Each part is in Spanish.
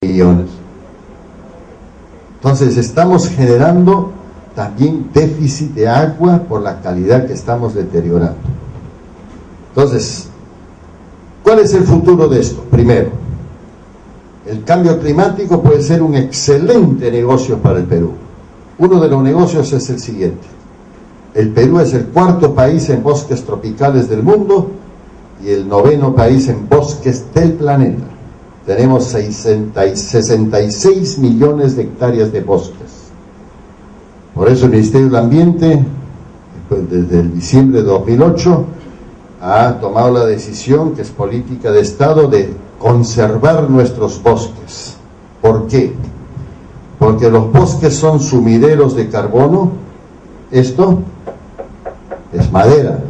millones. Entonces estamos generando también déficit de agua por la calidad que estamos deteriorando. Entonces, ¿cuál es el futuro de esto? Primero, el cambio climático puede ser un excelente negocio para el Perú. Uno de los negocios es el siguiente: el Perú es el cuarto país en bosques tropicales del mundo y el noveno país en bosques del planeta. Tenemos 66 millones de hectáreas de bosques. Por eso el Ministerio del Ambiente, desde el diciembre de 2008, ha tomado la decisión, que es política de Estado, de conservar nuestros bosques. ¿Por qué? Porque los bosques son sumideros de carbono. Esto es madera,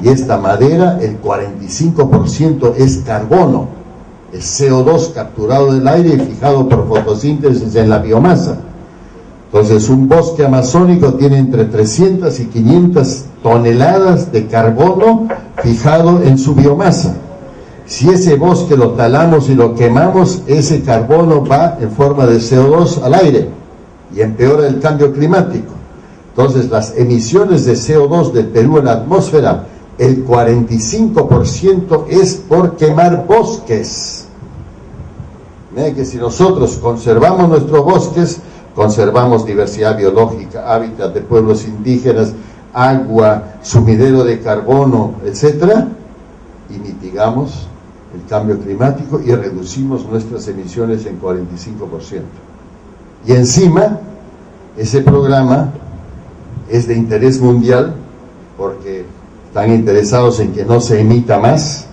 y esta madera, el 45% es carbono, es CO2 capturado del aire y fijado por fotosíntesis en la biomasa. Entonces, un bosque amazónico tiene entre 300 y 500 toneladas de carbono fijado en su biomasa. Si ese bosque lo talamos y lo quemamos, ese carbono va en forma de CO2 al aire y empeora el cambio climático. Entonces, las emisiones de CO2 del Perú en la atmósfera, el 45% es por quemar bosques. Miren que si nosotros conservamos nuestros bosques, conservamos diversidad biológica, hábitat de pueblos indígenas, agua, sumidero de carbono, etcétera, y mitigamos el cambio climático y reducimos nuestras emisiones en 45%. Y encima, ese programa es de interés mundial porque están interesados en que no se emita más.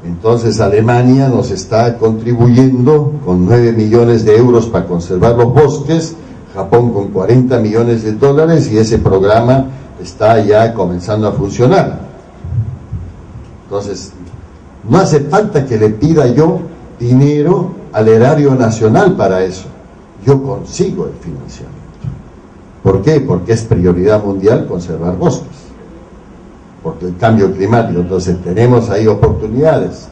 Entonces Alemania nos está contribuyendo con 9 millones de euros para conservar los bosques, Japón con 40 millones de dólares, y ese programa está ya comenzando a funcionar. Entonces, no hace falta que le pida yo dinero al erario nacional para eso. Yo consigo el financiamiento. ¿Por qué? Porque es prioridad mundial conservar bosques. Porque el cambio climático, entonces tenemos ahí oportunidades.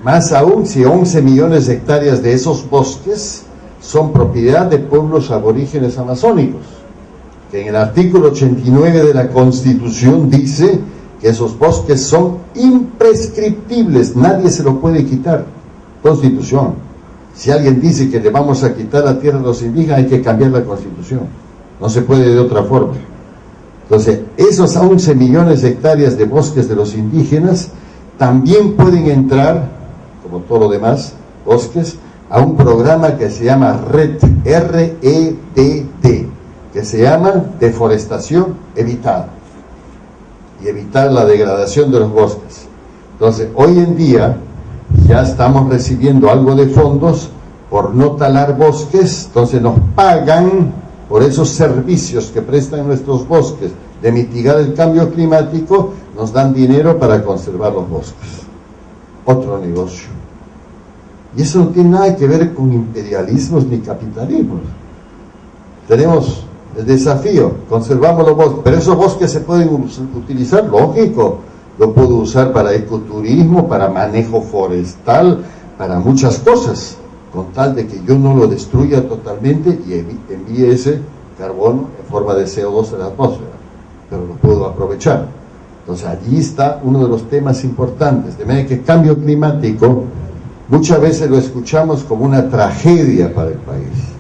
Más aún si 11 millones de hectáreas de esos bosques son propiedad de pueblos aborígenes amazónicos, que en el artículo 89 de la Constitución dice que esos bosques son imprescriptibles, nadie se lo puede quitar. Constitución. Si alguien dice que le vamos a quitar la tierra a los indígenas, hay que cambiar la Constitución. No se puede de otra forma. Entonces, esos 11 millones de hectáreas de bosques de los indígenas también pueden entrar, como todo lo demás, bosques, a un programa que se llama REDD, R-E-D-D, que se llama Deforestación Evitada, y evitar la degradación de los bosques. Entonces, hoy en día ya estamos recibiendo algo de fondos por no talar bosques, entonces nos pagan por esos servicios que prestan nuestros bosques de mitigar el cambio climático, nos dan dinero para conservar los bosques. Otro negocio. Y eso no tiene nada que ver con imperialismos ni capitalismos. Tenemos el desafío, conservamos los bosques, pero esos bosques se pueden utilizar, lógico, lo puedo usar para ecoturismo, para manejo forestal, para muchas cosas, con tal de que yo no lo destruya totalmente y envíe ese carbono en forma de CO2 a la atmósfera, pero lo puedo aprovechar. Entonces allí está uno de los temas importantes, de manera que el cambio climático muchas veces lo escuchamos como una tragedia para el país.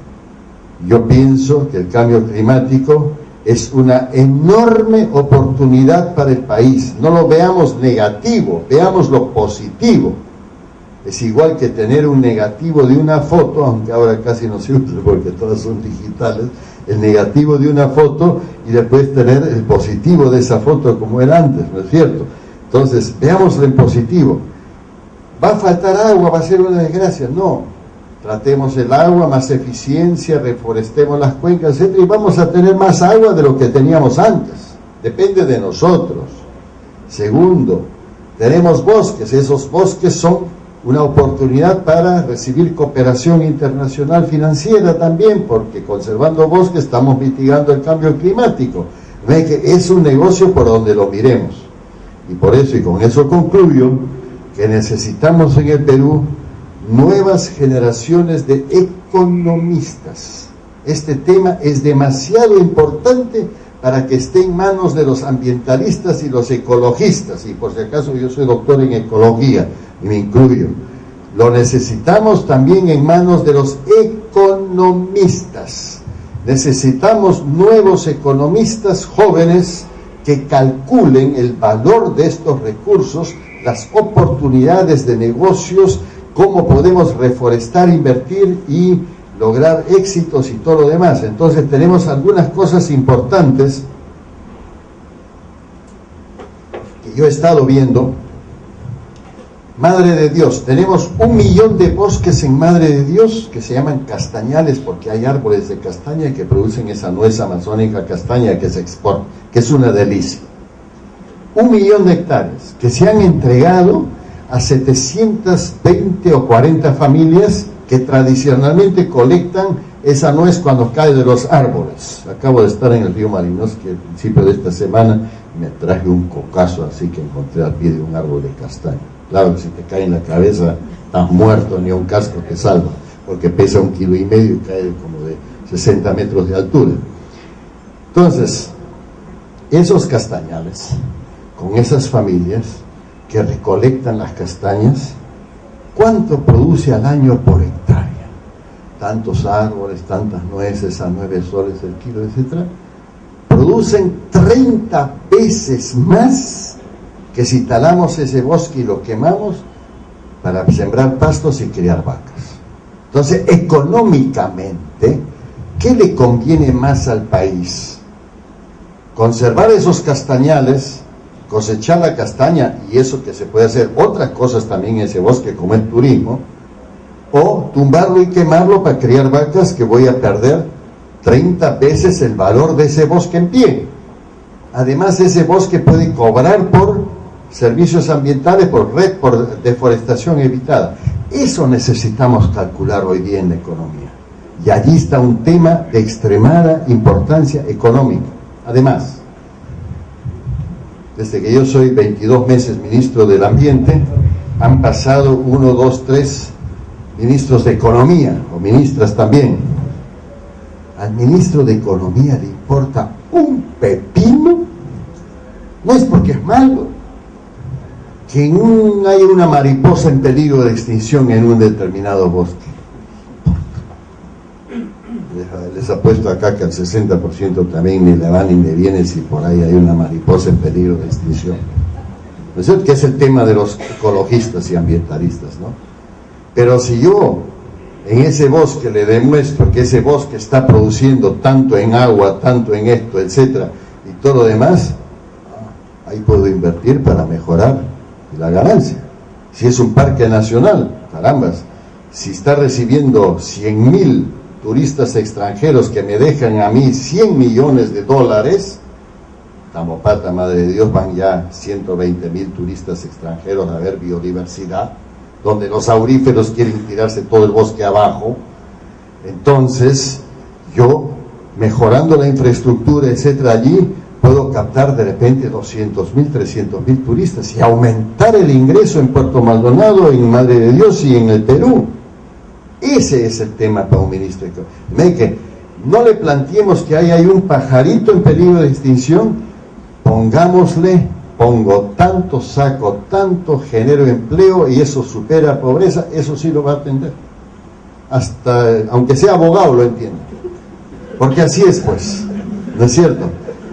Yo pienso que el cambio climático es una enorme oportunidad para el país. No lo veamos negativo, veámoslo positivo. Es igual que tener un negativo de una foto, aunque ahora casi no se usa porque todas son digitales, el negativo de una foto y después tener el positivo de esa foto como era antes, ¿no es cierto? Entonces, veámoslo en positivo. ¿Va a faltar agua? ¿Va a ser una desgracia? No. Tratemos el agua, más eficiencia, reforestemos las cuencas, etc. Y vamos a tener más agua de lo que teníamos antes. Depende de nosotros. Segundo, tenemos bosques. Esos bosques son una oportunidad para recibir cooperación internacional financiera también, porque conservando bosques estamos mitigando el cambio climático. Ve que es un negocio por donde lo miremos. Y por eso, y con eso concluyo, que necesitamos en el Perú nuevas generaciones de economistas. Este tema es demasiado importante para que esté en manos de los ambientalistas y los ecologistas, y por si acaso yo soy doctor en ecología y me incluyo. Lo necesitamos también en manos de los economistas. Necesitamos nuevos economistas jóvenes que calculen el valor de estos recursos, las oportunidades de negocios, cómo podemos reforestar, invertir y lograr éxitos y todo lo demás. Entonces tenemos algunas cosas importantes que yo he estado viendo. Madre de Dios, tenemos 1 millón de bosques en Madre de Dios que se llaman castañales porque hay árboles de castaña que producen esa nuez amazónica castaña que se exporta, que es una delicia. 1 millón de hectáreas que se han entregado a 720 o 40 familias que tradicionalmente colectan esa nuez cuando cae de los árboles. Acabo de estar en el río Malinosque al principio de esta semana y me traje un cocazo así que encontré al pie de un árbol de castaña. Claro que si te cae en la cabeza estás muerto, ni un casco te salva, porque pesa 1,5 kilos y cae como de 60 metros de altura. Entonces, esos castañales, con esas familias que recolectan las castañas, ¿cuánto produce al año por hectárea? Tantos árboles, tantas nueces, a 9 soles el kilo, etc. Producen 30 veces más que si talamos ese bosque y lo quemamos para sembrar pastos y criar vacas. Entonces, económicamente, ¿qué le conviene más al país? Conservar esos castañales, cosechar la castaña, y eso que se puede hacer otras cosas también en ese bosque, como el turismo, o tumbarlo y quemarlo para criar vacas, que voy a perder 30 veces el valor de ese bosque en pie. Además, ese bosque puede cobrar por servicios ambientales, por deforestación evitada. Eso necesitamos calcular hoy día en la economía. Y allí está un tema de extremada importancia económica. Además, desde que yo soy 22 meses ministro del Ambiente, han pasado 1, 2, 3 ministros de Economía, o ministras también. Al ministro de Economía le importa un pepino, no es porque es malo, que hay una mariposa en peligro de extinción en un determinado bosque. Les apuesto acá que al 60% también ni le va ni le viene si por ahí hay una mariposa en peligro de extinción. ¿No es cierto? Que es el tema de los ecologistas y ambientalistas, ¿no? Pero si yo en ese bosque le demuestro que ese bosque está produciendo tanto en agua, tanto en esto, etcétera, y todo lo demás, ahí puedo invertir para mejorar la ganancia. Si es un parque nacional, carambas, si está recibiendo 100.000 turistas extranjeros que me dejan a mí 100 millones de dólares, Tamopata, Madre de Dios, van ya 120.000 turistas extranjeros a ver biodiversidad, donde los auríferos quieren tirarse todo el bosque abajo. Entonces, yo, mejorando la infraestructura, etcétera, allí, puedo captar de repente 200.000, 300.000 turistas y aumentar el ingreso en Puerto Maldonado, en Madre de Dios y en el Perú. Ese es el tema para un ministro. Que no le planteemos que hay un pajarito en peligro de extinción, pongo tanto, saco tanto, genero empleo y eso supera pobreza, eso sí lo va a atender. Hasta, aunque sea abogado, lo entiende. Porque así es, pues, ¿no es cierto?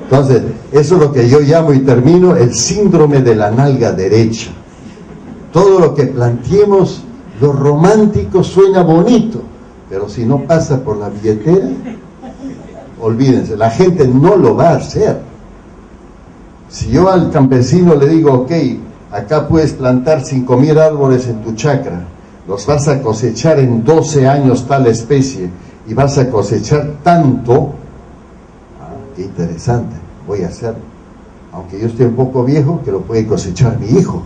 Entonces, eso es lo que yo llamo y termino el síndrome de la nalga derecha. Todo lo que planteemos, lo romántico suena bonito, pero si no pasa por la billetera, olvídense, la gente no lo va a hacer. Si yo al campesino le digo, ok, acá puedes plantar 5.000 árboles en tu chacra, los vas a cosechar en 12 años tal especie, y vas a cosechar tanto, qué interesante, voy a hacerlo. Aunque yo esté un poco viejo, que lo puede cosechar mi hijo.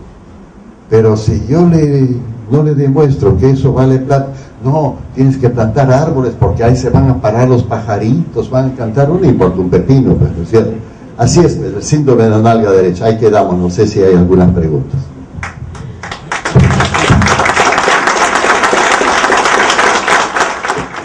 Pero si yo no le demuestro que eso vale plata, no, tienes que plantar árboles porque ahí se van a parar los pajaritos, van a cantar, no le importa un pepino, pues, ¿no es cierto? Así es, el síndrome de la nalga derecha. Ahí quedamos, no sé si hay algunas preguntas.